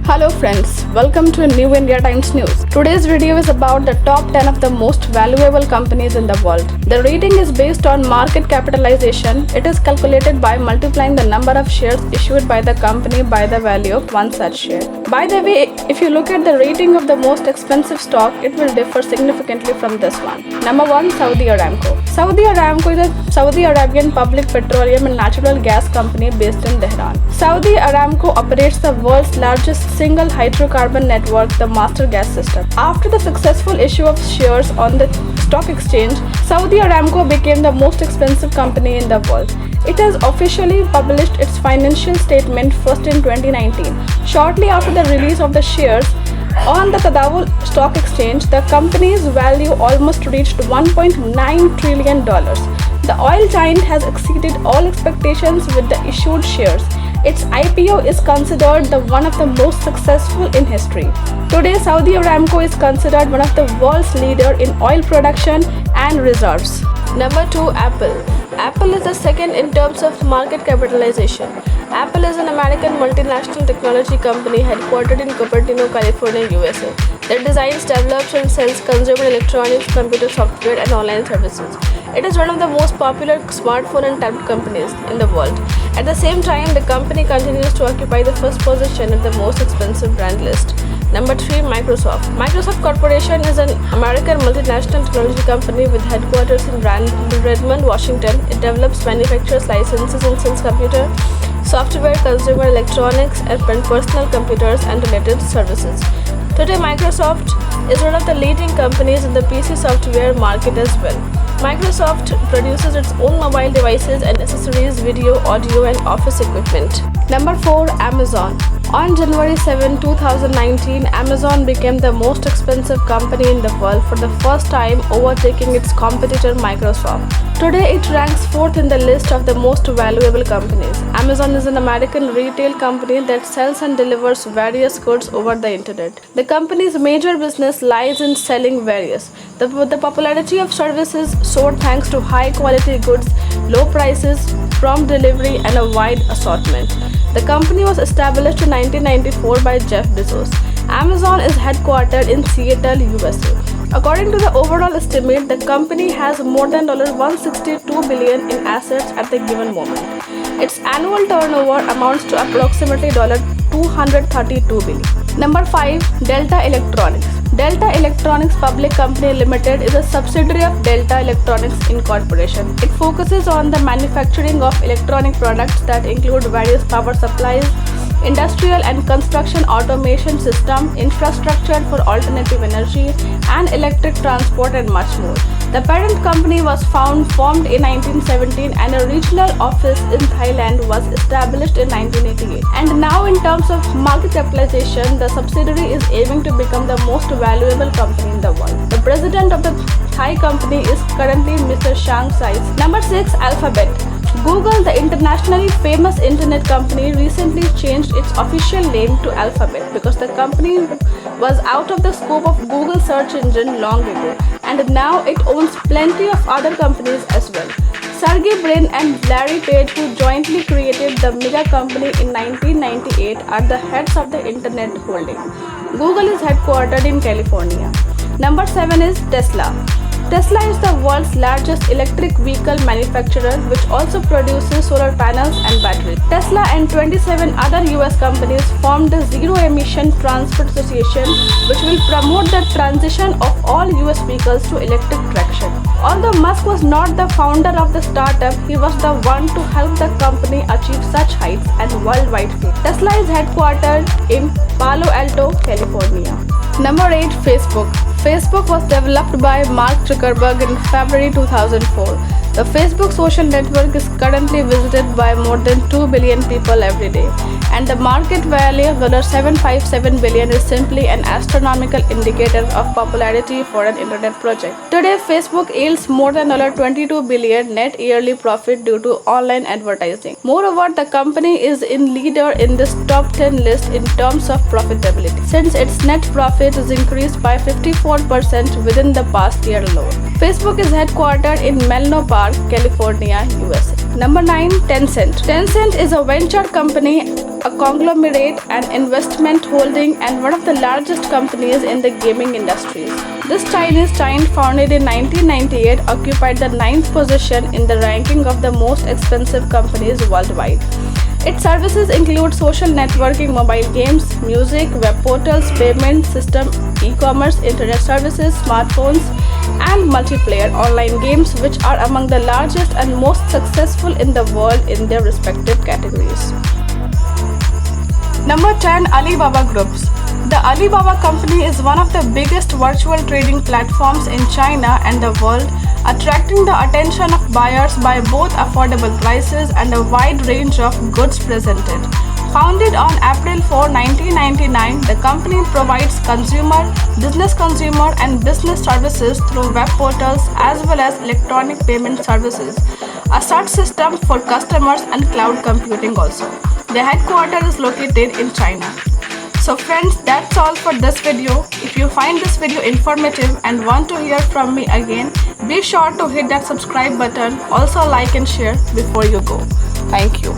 Hello friends, welcome to New India Times News. Today's video is about the top 10 of the most valuable companies in the world. The rating is based on market capitalization. It is calculated by multiplying the number of shares issued by the company by the value of one such share. By the way, if you look at the rating of the most expensive stock, it will differ significantly from this one. Number 1, Saudi Aramco. Saudi Aramco is a Saudi Arabian public petroleum and natural gas company based in Tehran. Saudi Aramco operates the world's largest single hydrocarbon network, the Master Gas System. After the successful issue of shares on the stock exchange, Saudi Aramco became the most expensive company in the world. It has officially published its financial statement first in 2019. Shortly after the release of the shares on the Tadawul Stock Exchange, the company's value almost reached $1.9 trillion. The oil giant has exceeded all expectations with the issued shares. Its IPO is considered the one of the most successful in history. Today, Saudi Aramco is considered one of the world's leader in oil production and reserves. Number 2, Apple. Apple is the second in terms of market capitalization. Apple is an American multinational technology company headquartered in Cupertino, California, USA, that designs, develops, and sells consumer electronics, computer software, and online services. It is one of the most popular smartphone and tablet companies in the world. At the same time, the company continues to occupy the first position in the most expensive brand list. Number 3, Microsoft. Microsoft Corporation is an American multinational technology company with headquarters in Redmond, Washington. It develops, manufactures, licenses, and sells computer software, consumer electronics, and personal computers and related services. Today, Microsoft is one of the leading companies in the PC software market as well. Microsoft produces its own mobile devices and accessories, video, audio, and office equipment. Number 4, Amazon. On January 7, 2019, Amazon became the most expensive company in the world for the first time, overtaking its competitor Microsoft. Today, it ranks 4th in the list of the most valuable companies. Amazon is an American retail company that sells and delivers various goods over the internet. The company's major business lies in selling various. The popularity of services soared thanks to high quality goods, low prices, prompt delivery, and a wide assortment. The company was established in 1994 by Jeff Bezos. Amazon is headquartered in Seattle, USA. According to the overall estimate, the company has more than $162 billion in assets at the given moment. Its annual turnover amounts to approximately $232 billion. Number 5, Delta Electronics. Delta Electronics Public Company Limited is a subsidiary of Delta Electronics Incorporation. It focuses on the manufacturing of electronic products that include various power supplies, industrial and construction automation system, infrastructure for alternative energy, and electric transport, and much more. The parent company was formed in 1917, and a regional office in Thailand was established in 1988. And now, in terms of market capitalization, the subsidiary is aiming to become the most valuable company in the world. The president of the Thai company is currently Mr. Shang Sais. Number 6, Alphabet. Google, the internationally famous internet company, recently changed its official name to Alphabet because the company was out of the scope of Google search engine long ago, and now it owns plenty of other companies as well. Sergey Brin and Larry Page, who jointly created the mega company in 1998, are the heads of the internet holding. Google is headquartered in California. Number 7 is Tesla. Tesla is the world's largest electric vehicle manufacturer, which also produces solar panels and batteries. Tesla and 27 other US companies formed the Zero Emission Transport Association, which will promote the transition of all US vehicles to electric traction. Although Musk was not the founder of the startup, he was the one to help the company achieve such heights and worldwide fame. Tesla is headquartered in Palo Alto, California. Number 8, Facebook. Facebook was developed by Mark Zuckerberg in February 2004. The Facebook social network is currently visited by more than 2 billion people every day, and the market value of $757 billion is simply an astronomical indicator of popularity for an internet project. Today, Facebook yields more than $22 billion net yearly profit due to online advertising. Moreover, the company is in leader in this top 10 list in terms of profitability, since its net profit is increased by 54% within the past year alone. Facebook is headquartered in Menlo Park, California, USA. Number 9. Tencent. Tencent is a venture company, a conglomerate, an investment holding, and one of the largest companies in the gaming industry. This Chinese giant, founded in 1998, occupied the 9th position in the ranking of the most expensive companies worldwide. Its services include social networking, mobile games, music, web portals, payment system, e-commerce, internet services, smartphones, and multiplayer online games, which are among the largest and most successful in the world in their respective categories. Number 10. Alibaba Groups. The Alibaba Company is one of the biggest virtual trading platforms in China and the world, attracting the attention of buyers by both affordable prices and a wide range of goods presented. Founded on April 4, 1999, the company provides business, and business services through web portals as well as electronic payment services, a search system for customers, and cloud computing also. The headquarters is located in China. So friends, that's all for this video. If you find this video informative and want to hear from me again, be sure to hit that subscribe button. Also like and share before you go. Thank you.